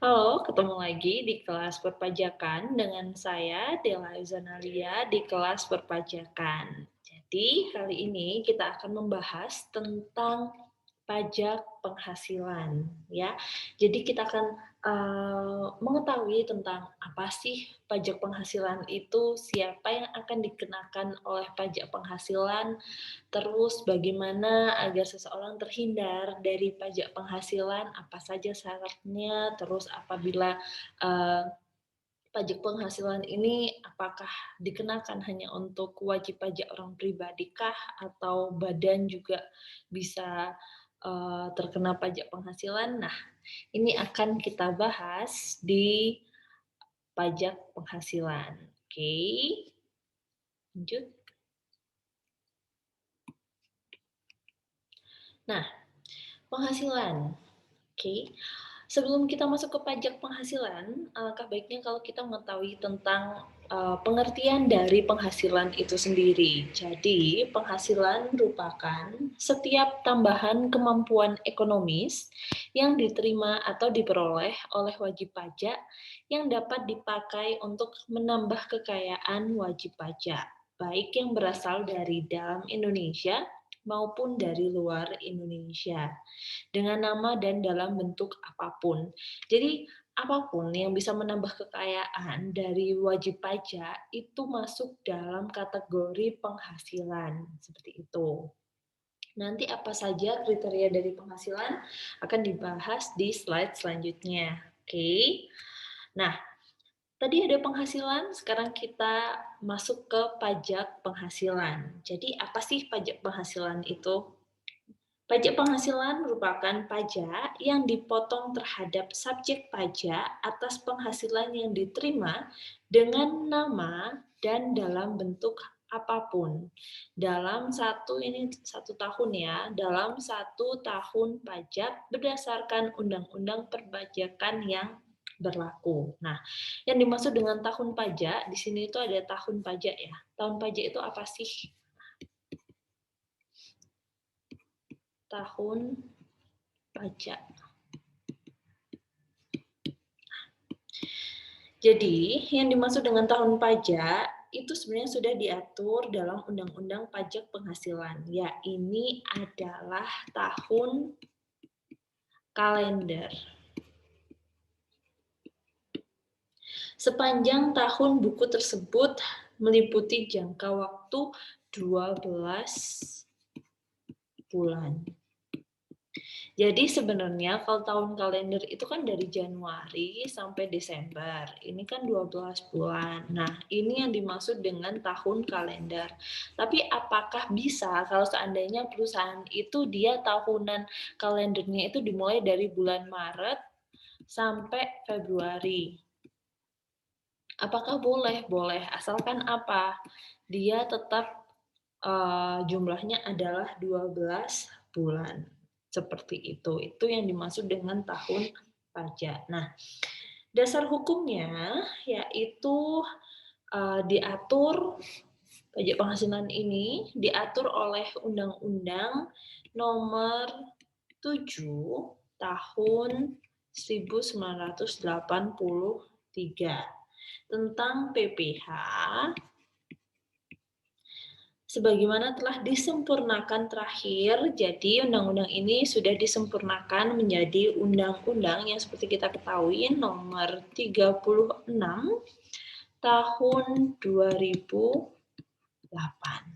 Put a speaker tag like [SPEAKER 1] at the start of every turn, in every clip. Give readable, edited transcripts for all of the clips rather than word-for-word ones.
[SPEAKER 1] Halo, ketemu lagi di kelas perpajakan dengan saya Dela Zanalia di kelas perpajakan. Jadi, kali ini kita akan membahas tentang pajak penghasilan ya. Jadi kita akan mengetahui tentang apa sih pajak penghasilan itu, siapa yang akan dikenakan oleh pajak penghasilan, terus bagaimana agar seseorang terhindar dari pajak penghasilan, apa saja syaratnya, terus apabila eee, pajak penghasilan ini apakah dikenakan hanya untuk wajib pajak orang pribadi kah atau badan juga bisa terkena pajak penghasilan? Nah, ini akan kita bahas di pajak penghasilan. Oke, lanjut. Nah, penghasilan. Oke. Sebelum kita masuk ke pajak penghasilan, alangkah baiknya kalau kita mengetahui tentang pengertian dari penghasilan itu sendiri. Jadi, penghasilan merupakan setiap tambahan kemampuan ekonomis yang diterima atau diperoleh oleh wajib pajak yang dapat dipakai untuk menambah kekayaan wajib pajak, baik yang berasal dari dalam Indonesia maupun dari luar Indonesia dengan nama dan dalam bentuk apapun. Jadi apapun yang bisa menambah kekayaan dari wajib pajak itu masuk dalam kategori penghasilan, seperti itu. Nanti apa saja kriteria dari penghasilan akan dibahas di slide selanjutnya. Oke. Nah, tadi ada penghasilan, sekarang kita masuk ke pajak penghasilan. Jadi apa sih pajak penghasilan itu? Pajak penghasilan merupakan pajak yang dipotong terhadap subjek pajak atas penghasilan yang diterima dengan nama dan dalam bentuk apapun. Dalam satu tahun ya, dalam 1 tahun pajak berdasarkan Undang-Undang Perpajakan yang berlaku. Nah, yang dimaksud dengan tahun pajak di sini itu ada tahun pajak ya. Tahun pajak itu apa sih? Tahun pajak. Jadi, yang dimaksud dengan tahun pajak itu sebenarnya sudah diatur dalam Undang-Undang Pajak Penghasilan. Ya, ini adalah tahun kalender. Sepanjang tahun buku tersebut meliputi jangka waktu 12 bulan. Jadi sebenarnya kalau tahun kalender itu kan dari Januari sampai Desember. Ini kan 12 bulan. Nah, ini yang dimaksud dengan tahun kalender. Tapi apakah bisa kalau seandainya perusahaan itu dia tahunan kalendernya itu dimulai dari bulan Maret sampai Februari? Apakah boleh? Boleh. Asalkan apa? Dia tetap jumlahnya adalah 12 bulan. Seperti itu. Itu yang dimaksud dengan tahun pajak. Nah, dasar hukumnya yaitu diatur pajak penghasilan ini diatur oleh Undang-Undang Nomor 7 Tahun 1983 tentang PPh sebagaimana telah disempurnakan terakhir. Jadi undang-undang ini sudah disempurnakan menjadi undang-undang yang seperti kita ketahui nomor 36 tahun 2008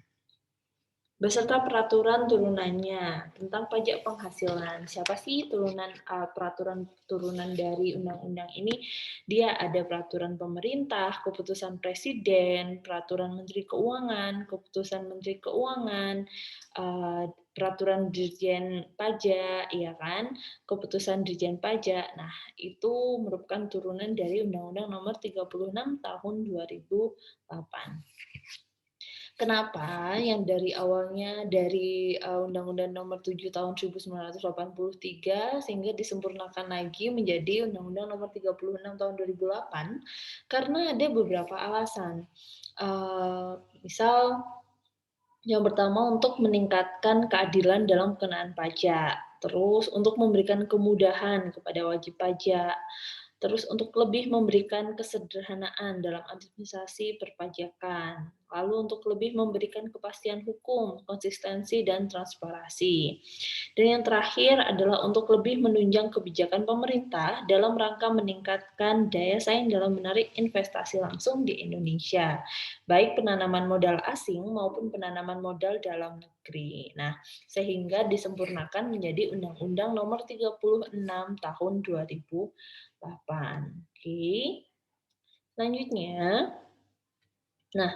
[SPEAKER 1] beserta peraturan turunannya tentang pajak penghasilan. Siapa sih peraturan turunan dari undang-undang ini? Dia ada peraturan pemerintah, keputusan presiden, peraturan menteri keuangan, keputusan menteri keuangan, peraturan dirjen pajak, ya kan? Keputusan dirjen pajak. Nah, itu merupakan turunan dari Undang-Undang Nomor 36 Tahun 2008. Kenapa yang dari awalnya dari Undang-Undang Nomor 7 Tahun 1983 sehingga disempurnakan lagi menjadi Undang-Undang Nomor 36 Tahun 2008? Karena ada beberapa alasan. Misal yang pertama untuk meningkatkan keadilan dalam pengenaan pajak, terus untuk memberikan kemudahan kepada wajib pajak, Terus untuk lebih memberikan kesederhanaan dalam administrasi perpajakan. Lalu untuk lebih memberikan kepastian hukum, konsistensi, dan transparansi. Dan yang terakhir adalah untuk lebih menunjang kebijakan pemerintah dalam rangka meningkatkan daya saing dalam menarik investasi langsung di Indonesia, baik penanaman modal asing maupun penanaman modal dalam negeri. Nah, sehingga disempurnakan menjadi Undang-Undang Nomor 36 Tahun 2008. Oke. Selanjutnya, nah,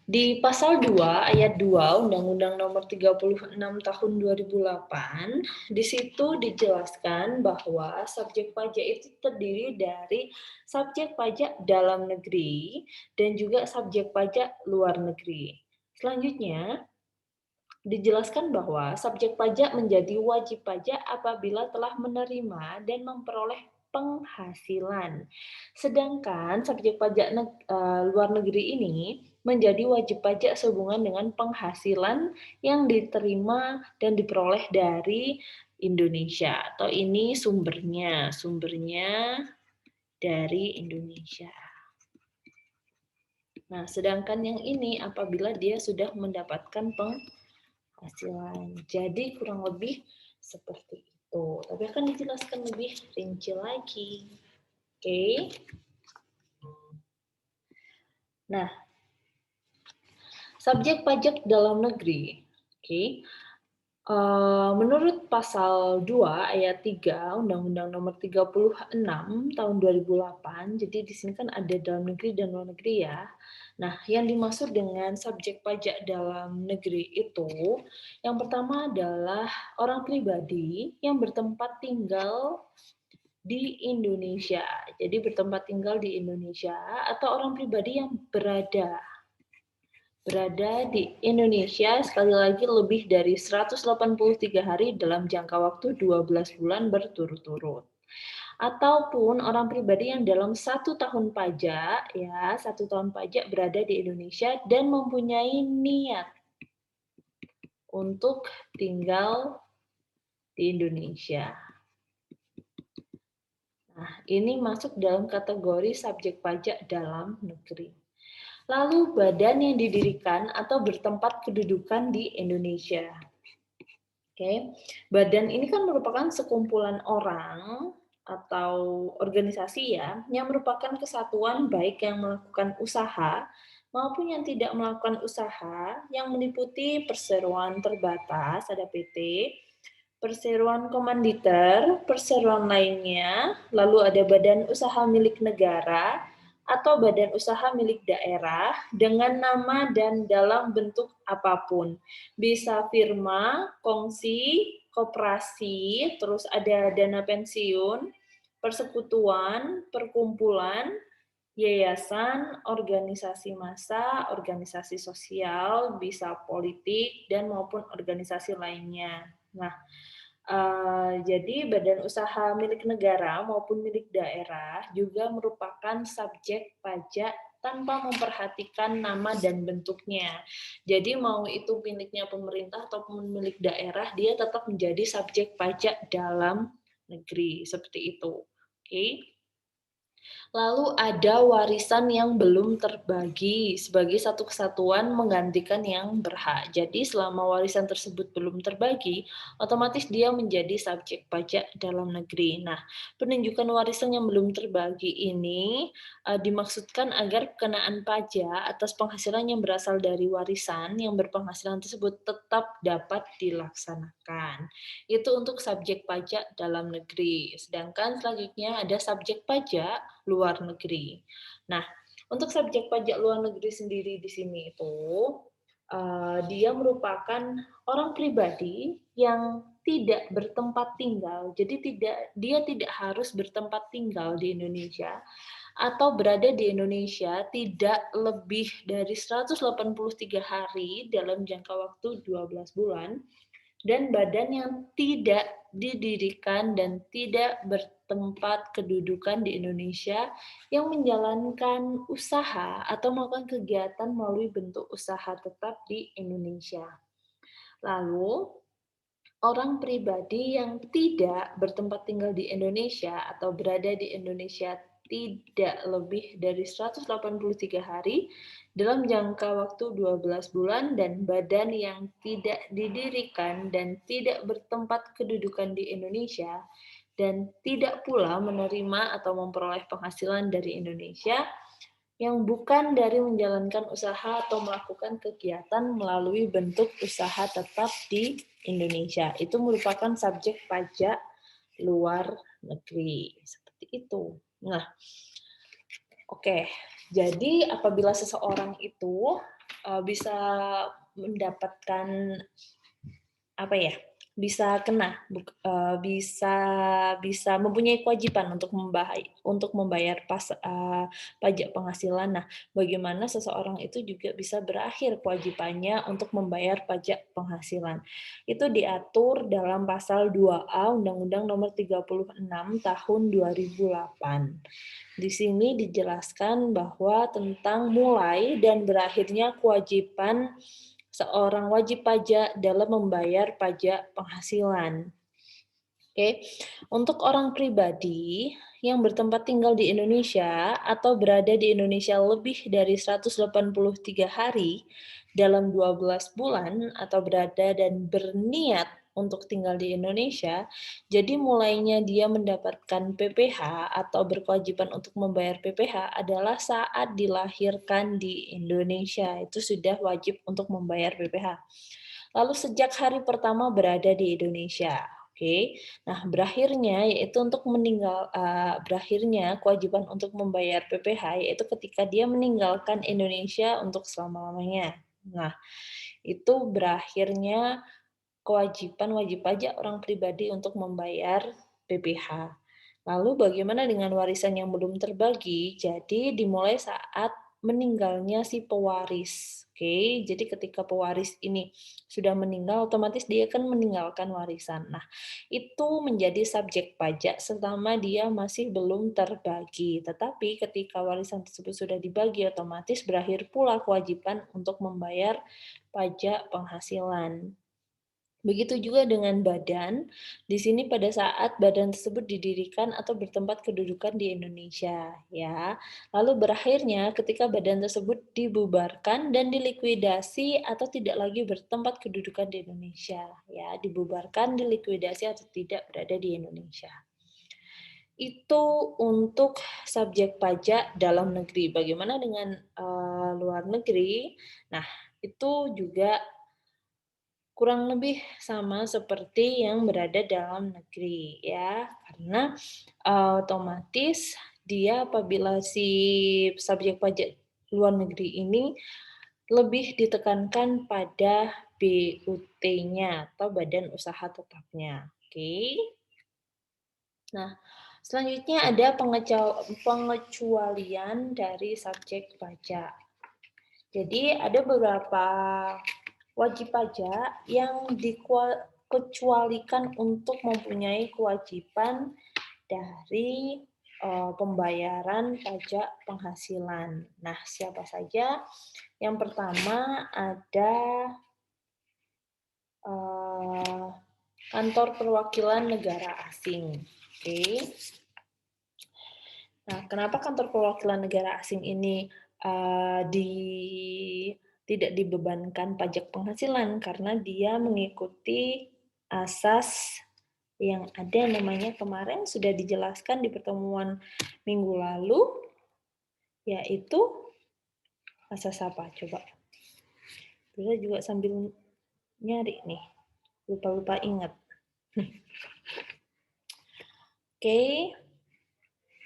[SPEAKER 1] di pasal 2 ayat 2 Undang-Undang Nomor 36 Tahun 2008, di situ dijelaskan bahwa subjek pajak itu terdiri dari subjek pajak dalam negeri dan juga subjek pajak luar negeri. Selanjutnya, dijelaskan bahwa subjek pajak menjadi wajib pajak apabila telah menerima dan memperoleh penghasilan. Sedangkan subjek pajak luar negeri ini menjadi wajib pajak sehubungan dengan penghasilan yang diterima dan diperoleh dari Indonesia, atau ini sumbernya dari Indonesia. Nah, sedangkan yang ini apabila dia sudah mendapatkan penghasilan. Jadi kurang lebih seperti itu. Tapi akan dijelaskan lebih rinci lagi. Oke. Nah, subjek pajak dalam negeri. Oke. Menurut pasal 2 ayat 3 Undang-Undang Nomor 36 Tahun 2008, jadi di sini kan ada dalam negeri dan luar negeri ya. Nah, yang dimaksud dengan subjek pajak dalam negeri itu, yang pertama adalah orang pribadi yang bertempat tinggal di Indonesia. Jadi bertempat tinggal di Indonesia atau orang pribadi yang berada di Indonesia sekali lagi lebih dari 183 hari dalam jangka waktu 12 bulan berturut-turut. Ataupun orang pribadi yang dalam 1 tahun pajak, ya 1 tahun pajak berada di Indonesia dan mempunyai niat untuk tinggal di Indonesia. Nah, ini masuk dalam kategori subjek pajak dalam negeri. Lalu badan yang didirikan atau bertempat kedudukan di Indonesia. Oke, badan ini kan merupakan sekumpulan orang atau organisasi ya, yang merupakan kesatuan baik yang melakukan usaha maupun yang tidak melakukan usaha, yang meliputi perseroan terbatas, ada PT, perseroan komanditer, perseroan lainnya, lalu ada badan usaha milik negara, atau badan usaha milik daerah dengan nama dan dalam bentuk apapun. Bisa firma, kongsi, koperasi, terus ada dana pensiun, persekutuan, perkumpulan, yayasan, organisasi massa, organisasi sosial, bisa politik, dan maupun organisasi lainnya. Nah, jadi badan usaha milik negara maupun milik daerah juga merupakan subjek pajak tanpa memperhatikan nama dan bentuknya. Jadi mau itu miliknya pemerintah ataupun milik daerah, dia tetap menjadi subjek pajak dalam negeri, seperti itu. Oke. Lalu ada warisan yang belum terbagi sebagai satu kesatuan menggantikan yang berhak. Jadi selama warisan tersebut belum terbagi, otomatis dia menjadi subjek pajak dalam negeri. Nah, penunjukan warisan yang belum terbagi ini dimaksudkan agar pengenaan pajak atas penghasilan yang berasal dari warisan yang berpenghasilan tersebut tetap dapat dilaksanakan. Itu untuk subjek pajak dalam negeri. Sedangkan selanjutnya ada subjek pajak luar negeri. Nah, untuk subjek pajak luar negeri sendiri di sini itu dia merupakan orang pribadi yang tidak bertempat tinggal. Jadi dia tidak harus bertempat tinggal di Indonesia atau berada di Indonesia tidak lebih dari 183 hari dalam jangka waktu 12 bulan, dan badan yang tidak didirikan dan tidak bertempat kedudukan di Indonesia yang menjalankan usaha atau melakukan kegiatan melalui bentuk usaha tetap di Indonesia. Lalu Orang pribadi yang tidak bertempat tinggal di Indonesia atau berada di Indonesia tidak lebih dari 183 hari dalam jangka waktu 12 bulan dan badan yang tidak didirikan dan tidak bertempat kedudukan di Indonesia dan tidak pula menerima atau memperoleh penghasilan dari Indonesia yang bukan dari menjalankan usaha atau melakukan kegiatan melalui bentuk usaha tetap di Indonesia. Itu merupakan subjek pajak luar negeri. Seperti itu. Nah, oke. Jadi apabila seseorang itu bisa mendapatkan apa ya, bisa kena, bisa bisa mempunyai kewajiban untuk membayar pajak penghasilan. Nah, bagaimana seseorang itu juga bisa berakhir kewajibannya untuk membayar pajak penghasilan. Itu diatur dalam pasal 2A Undang-Undang Nomor 36 Tahun 2008. Di sini dijelaskan bahwa tentang mulai dan berakhirnya kewajiban seorang wajib pajak dalam membayar pajak penghasilan. Oke, untuk orang pribadi yang bertempat tinggal di Indonesia atau berada di Indonesia lebih dari 183 hari dalam 12 bulan atau berada dan berniat untuk tinggal di Indonesia, jadi mulainya dia mendapatkan PPh atau berkewajiban untuk membayar PPh adalah saat dilahirkan di Indonesia. Itu sudah wajib untuk membayar PPh. Lalu sejak hari pertama berada di Indonesia. Oke. Nah, berakhirnya kewajiban untuk membayar PPh yaitu ketika dia meninggalkan Indonesia untuk selama-lamanya. Nah, itu berakhirnya kewajiban wajib pajak orang pribadi untuk membayar PPh. Lalu bagaimana dengan warisan yang belum terbagi? Jadi dimulai saat meninggalnya si pewaris. Oke, jadi ketika pewaris ini sudah meninggal, otomatis dia akan meninggalkan warisan. Nah, itu menjadi subjek pajak selama dia masih belum terbagi. Tetapi ketika warisan tersebut sudah dibagi, otomatis berakhir pula kewajiban untuk membayar pajak penghasilan. Begitu juga dengan badan, di sini pada saat badan tersebut didirikan atau bertempat kedudukan di Indonesia, ya. Lalu berakhirnya ketika badan tersebut dibubarkan dan dilikuidasi atau tidak lagi bertempat kedudukan di Indonesia, ya, dibubarkan, dilikuidasi atau tidak berada di Indonesia. Itu untuk subjek pajak dalam negeri. Bagaimana dengan luar negeri? Nah, itu juga kurang lebih sama seperti yang berada dalam negeri ya, karena otomatis dia apabila si subjek pajak luar negeri ini lebih ditekankan pada BUT-nya atau badan usaha tetapnya. Oke. Nah, selanjutnya ada pengecualian dari subjek pajak. Jadi ada beberapa wajib pajak yang dikecualikan untuk mempunyai kewajiban dari pembayaran pajak penghasilan. Nah, siapa saja? Yang pertama ada kantor perwakilan negara asing. Oke. Nah, kenapa kantor perwakilan negara asing ini tidak dibebankan pajak penghasilan? Karena dia mengikuti asas yang ada namanya kemarin sudah dijelaskan di pertemuan minggu lalu, yaitu asas apa? Coba. Bisa juga sambil nyari nih, lupa-lupa ingat. Oke,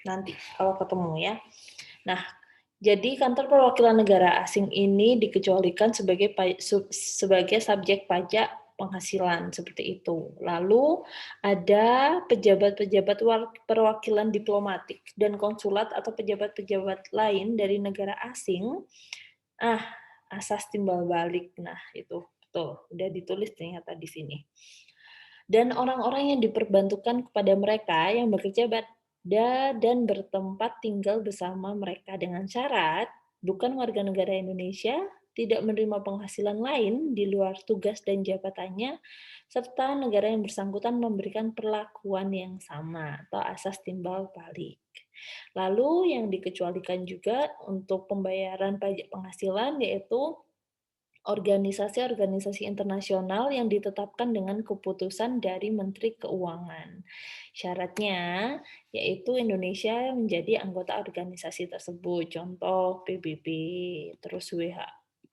[SPEAKER 1] nanti kalau ketemu ya. Nah, jadi kantor perwakilan negara asing ini dikecualikan sebagai subjek pajak penghasilan seperti itu. Lalu ada pejabat-pejabat perwakilan diplomatik dan konsulat atau pejabat-pejabat lain dari negara asing. Asas timbal balik. Nah, itu betul, udah ditulis ternyata di sini. Dan orang-orang yang diperbantukan kepada mereka yang bekerja dan bertempat tinggal bersama mereka dengan syarat bukan warga negara Indonesia tidak menerima penghasilan lain di luar tugas dan jabatannya, serta negara yang bersangkutan memberikan perlakuan yang sama atau asas timbal balik. Lalu yang dikecualikan juga untuk pembayaran pajak penghasilan yaitu organisasi-organisasi internasional yang ditetapkan dengan keputusan dari Menteri Keuangan. Syaratnya yaitu Indonesia menjadi anggota organisasi tersebut, contoh PBB, terus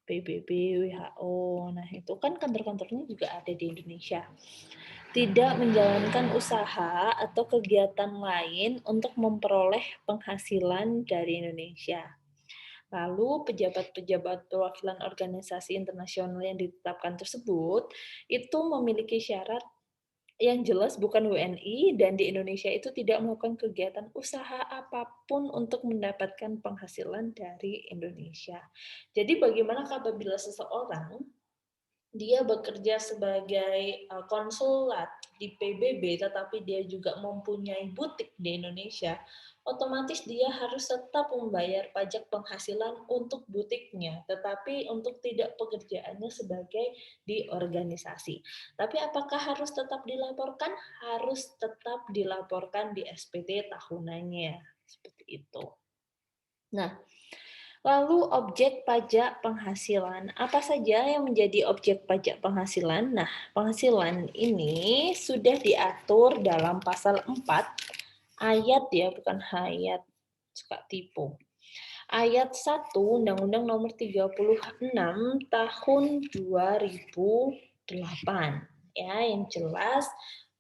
[SPEAKER 1] PBB, WHO. Nah, itu kan kantor-kantornya juga ada di Indonesia. Tidak menjalankan usaha atau kegiatan lain untuk memperoleh penghasilan dari Indonesia. Lalu pejabat-pejabat perwakilan organisasi internasional yang ditetapkan tersebut itu memiliki syarat yang jelas bukan WNI dan di Indonesia itu tidak melakukan kegiatan usaha apapun untuk mendapatkan penghasilan dari Indonesia. Jadi bagaimana apabila seseorang dia bekerja sebagai konsulat di PBB, tetapi dia juga mempunyai butik di Indonesia, otomatis dia harus tetap membayar pajak penghasilan untuk butiknya, tetapi untuk tidak pekerjaannya sebagai di organisasi. Tapi apakah harus tetap dilaporkan? Harus tetap dilaporkan di SPT tahunannya, seperti itu. Nah, lalu objek pajak penghasilan. Apa saja yang menjadi objek pajak penghasilan? Nah, penghasilan ini sudah diatur dalam pasal 4 ayat ya, bukan hayat. Suka tipu. Ayat 1 Undang-Undang Nomor 36 Tahun 2008. Ya, yang jelas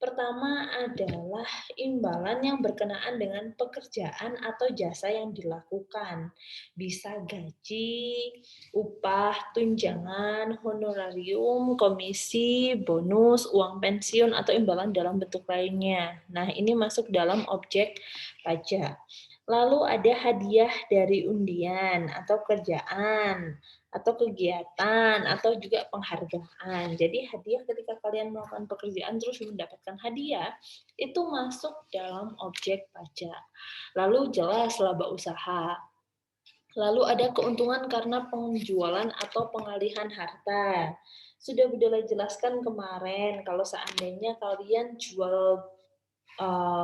[SPEAKER 1] pertama adalah imbalan yang berkenaan dengan pekerjaan atau jasa yang dilakukan. Bisa gaji, upah, tunjangan, honorarium, komisi, bonus, uang pensiun, atau imbalan dalam bentuk lainnya. Nah, ini masuk dalam objek pajak. Lalu ada hadiah dari undian atau kerjaan atau kegiatan atau juga penghargaan. Jadi hadiah ketika kalian melakukan pekerjaan terus mendapatkan hadiah itu masuk dalam objek pajak. Lalu jelas laba usaha. Lalu ada keuntungan karena penjualan atau pengalihan harta. Sudah Budala jelaskan kemarin kalau seandainya kalian jual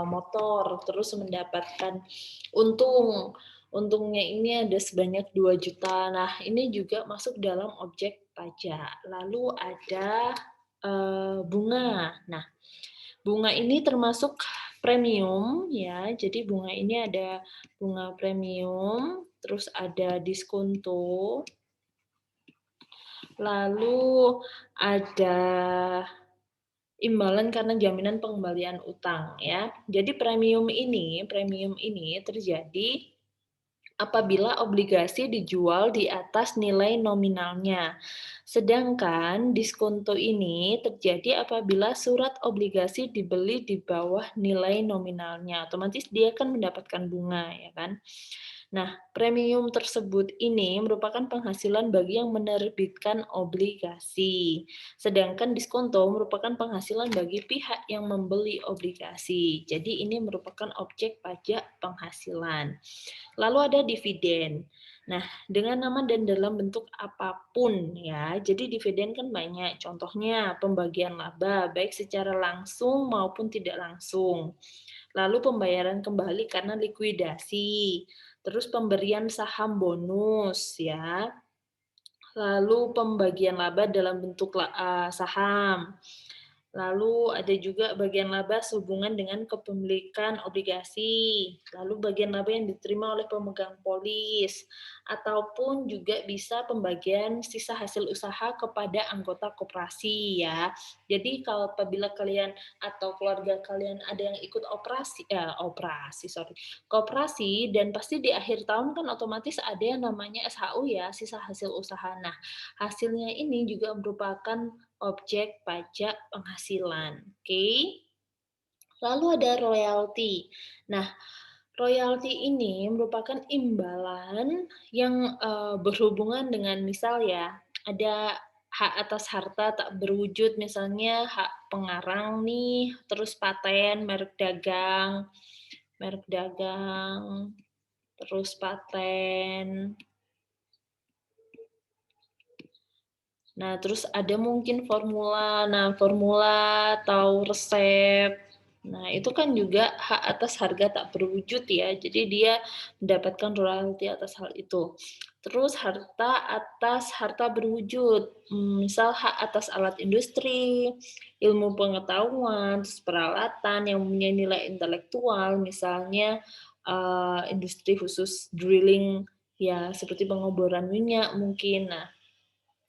[SPEAKER 1] motor terus mendapatkan untungnya ini ada sebanyak 2 juta. Nah, ini juga masuk dalam objek pajak. Lalu ada bunga. Nah, bunga ini termasuk premium ya. Jadi bunga ini ada bunga premium, terus ada diskonto. Lalu ada imbalan karena jaminan pengembalian utang ya. Jadi premium ini terjadi apabila obligasi dijual di atas nilai nominalnya. Sedangkan diskonto ini terjadi apabila surat obligasi dibeli di bawah nilai nominalnya. Otomatis dia akan mendapatkan bunga ya kan. Nah, premium tersebut ini merupakan penghasilan bagi yang menerbitkan obligasi. Sedangkan diskonto merupakan penghasilan bagi pihak yang membeli obligasi. Jadi ini merupakan objek pajak penghasilan. Lalu ada dividen. Nah, dengan nama dan dalam bentuk apapun ya. Jadi dividen kan banyak. Contohnya pembagian laba baik secara langsung maupun tidak langsung. Lalu pembayaran kembali karena likuidasi. Terus pemberian saham bonus ya. Lalu pembagian laba dalam bentuk saham. Lalu ada juga bagian laba sehubungan dengan kepemilikan obligasi. Lalu bagian laba yang diterima oleh pemegang polis. Ataupun juga bisa pembagian sisa hasil usaha kepada anggota koperasi ya. Jadi kalau apabila kalian atau keluarga kalian ada yang ikut koperasi dan pasti di akhir tahun kan otomatis ada yang namanya SHU ya, sisa hasil usaha. Nah, hasilnya ini juga merupakan objek pajak penghasilan. Oke. Lalu ada royalti. Nah, royalti ini merupakan imbalan yang berhubungan dengan misal ya, ada hak atas harta tak berwujud misalnya hak pengarang nih, terus paten, merek dagang, terus paten, Nah, terus ada mungkin formula. Nah, formula atau resep. Nah, itu kan juga hak atas harga tak berwujud ya. Jadi dia mendapatkan royalti atas hal itu. Terus harta atas harta berwujud. Misal hak atas alat industri, ilmu pengetahuan, terus peralatan yang mempunyai nilai intelektual, misalnya industri khusus drilling ya seperti pengeboran minyak mungkin. Nah,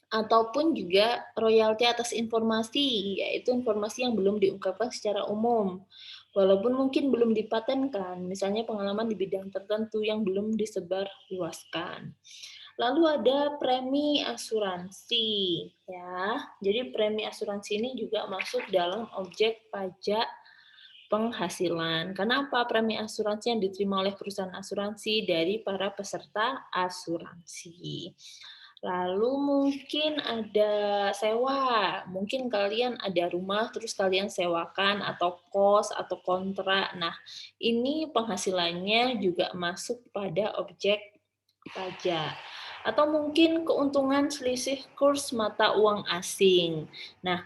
[SPEAKER 1] ataupun juga royalti atas informasi, yaitu informasi yang belum diungkapkan secara umum. Walaupun mungkin belum dipatenkan, misalnya pengalaman di bidang tertentu yang belum disebarluaskan. Lalu ada premi asuransi, ya. Jadi premi asuransi ini juga masuk dalam objek pajak penghasilan. Kenapa premi asuransi yang diterima oleh perusahaan asuransi dari para peserta asuransi? Lalu mungkin ada sewa, mungkin kalian ada rumah terus kalian sewakan atau kos atau kontrak. Nah, ini penghasilannya juga masuk pada objek pajak. Atau mungkin keuntungan selisih kurs mata uang asing. Nah,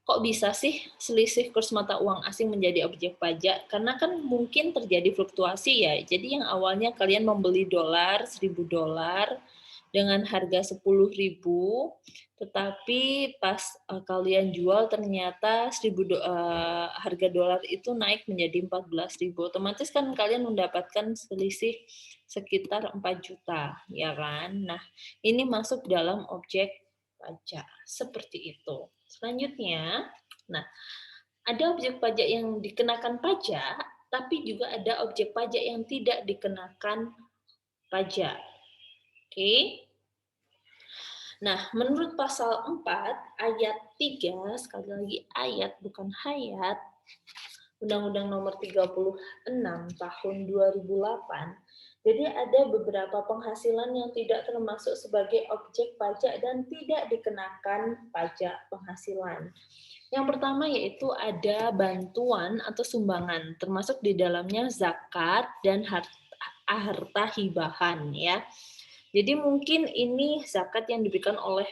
[SPEAKER 1] kok bisa sih selisih kurs mata uang asing menjadi objek pajak? Karena kan mungkin terjadi fluktuasi ya. Jadi yang awalnya kalian membeli dolar, 1.000 dolar dengan harga 10.000, tetapi pas kalian jual ternyata harga dolar itu naik menjadi 14.000. Otomatis kan kalian mendapatkan selisih sekitar 4 juta, ya kan? Nah, ini masuk dalam objek pajak. Seperti itu. Selanjutnya, nah, ada objek pajak yang dikenakan pajak, tapi juga ada objek pajak yang tidak dikenakan pajak. Oke. Nah, menurut pasal 4 ayat 3, sekali lagi ayat bukan hayat, Undang-Undang Nomor 36 Tahun 2008, jadi ada beberapa penghasilan yang tidak termasuk sebagai objek pajak dan tidak dikenakan pajak penghasilan. Yang pertama yaitu ada bantuan atau sumbangan, termasuk di dalamnya zakat dan harta hibahan ya. Jadi mungkin ini zakat yang diberikan oleh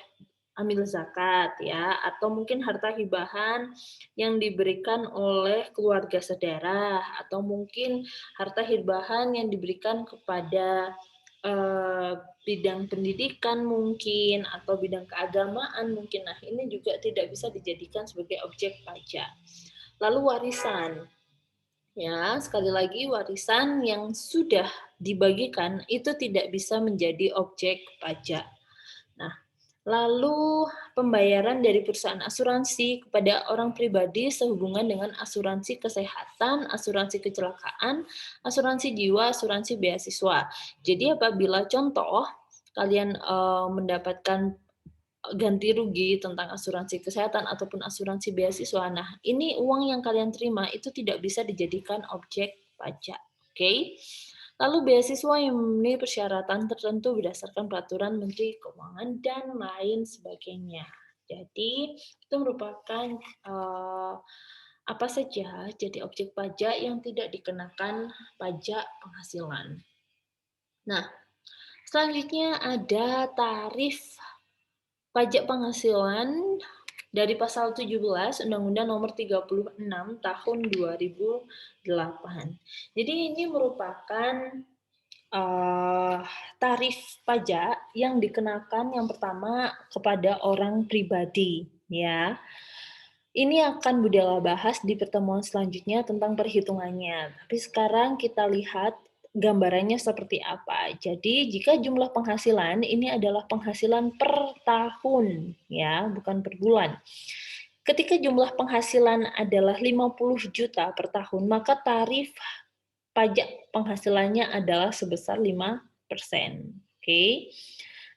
[SPEAKER 1] amil zakat ya, atau mungkin harta hibahan yang diberikan oleh keluarga saudara, atau mungkin harta hibahan yang diberikan kepada bidang pendidikan mungkin, atau bidang keagamaan mungkin. Nah, ini juga tidak bisa dijadikan sebagai objek pajak. Lalu warisan. Ya, sekali lagi warisan yang sudah dibagikan itu tidak bisa menjadi objek pajak. Nah, lalu pembayaran dari perusahaan asuransi kepada orang pribadi sehubungan dengan asuransi kesehatan, asuransi kecelakaan, asuransi jiwa, asuransi beasiswa. Jadi apabila contoh kalian mendapatkan ganti rugi tentang asuransi kesehatan ataupun asuransi beasiswa. Nah, ini uang yang kalian terima itu tidak bisa dijadikan objek pajak. Oke. Lalu beasiswa yang memenuhi persyaratan tertentu berdasarkan peraturan Menteri Keuangan dan lain sebagainya. Jadi, itu merupakan apa saja jadi objek pajak yang tidak dikenakan pajak penghasilan. Nah, selanjutnya ada tarif pajak penghasilan dari pasal 17 Undang-Undang Nomor 36 Tahun 2008. Jadi ini merupakan tarif pajak yang dikenakan yang pertama kepada orang pribadi, ya. Ini akan Budala bahas di pertemuan selanjutnya tentang perhitungannya. Tapi sekarang kita lihat gambarannya seperti apa. Jadi jika jumlah penghasilan ini adalah penghasilan per tahun, ya, bukan per bulan. Ketika jumlah penghasilan adalah 50 juta per tahun, maka tarif pajak penghasilannya adalah sebesar 5%. Oke.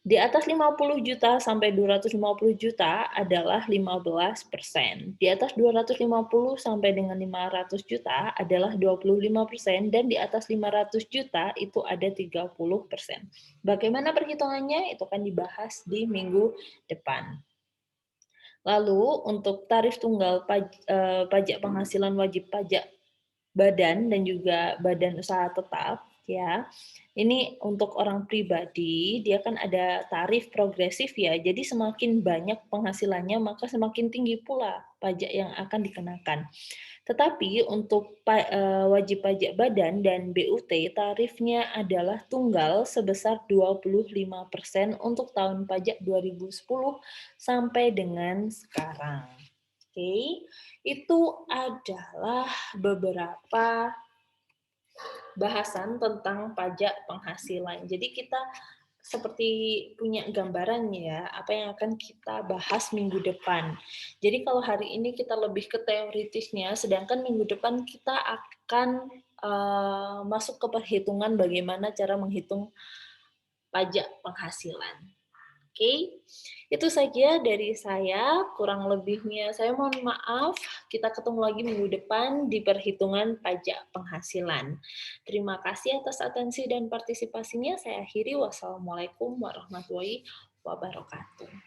[SPEAKER 1] Di atas 50 juta sampai 250 juta adalah 15%. Di atas 250 sampai dengan 500 juta adalah 25% dan di atas 500 juta itu ada 30%. Bagaimana perhitungannya? Itu akan dibahas di minggu depan. Lalu untuk tarif tunggal pajak penghasilan wajib pajak badan dan juga badan usaha tetap, ya. Ini untuk orang pribadi, dia kan ada tarif progresif ya, jadi semakin banyak penghasilannya, maka semakin tinggi pula pajak yang akan dikenakan. Tetapi untuk wajib pajak badan dan BUT, tarifnya adalah tunggal sebesar 25% untuk tahun pajak 2010 sampai dengan sekarang. Oke, itu adalah beberapa bahasan tentang pajak penghasilan. Jadi kita seperti punya gambarannya ya, apa yang akan kita bahas minggu depan. Jadi kalau hari ini kita lebih ke teoritisnya, sedangkan minggu depan kita akan masuk ke perhitungan bagaimana cara menghitung pajak penghasilan. Oke, itu saja dari saya. Kurang lebihnya saya mohon maaf. Kita ketemu lagi minggu depan di perhitungan pajak penghasilan. Terima kasih atas atensi dan partisipasinya. Saya akhiri. Wassalamualaikum warahmatullahi wabarakatuh.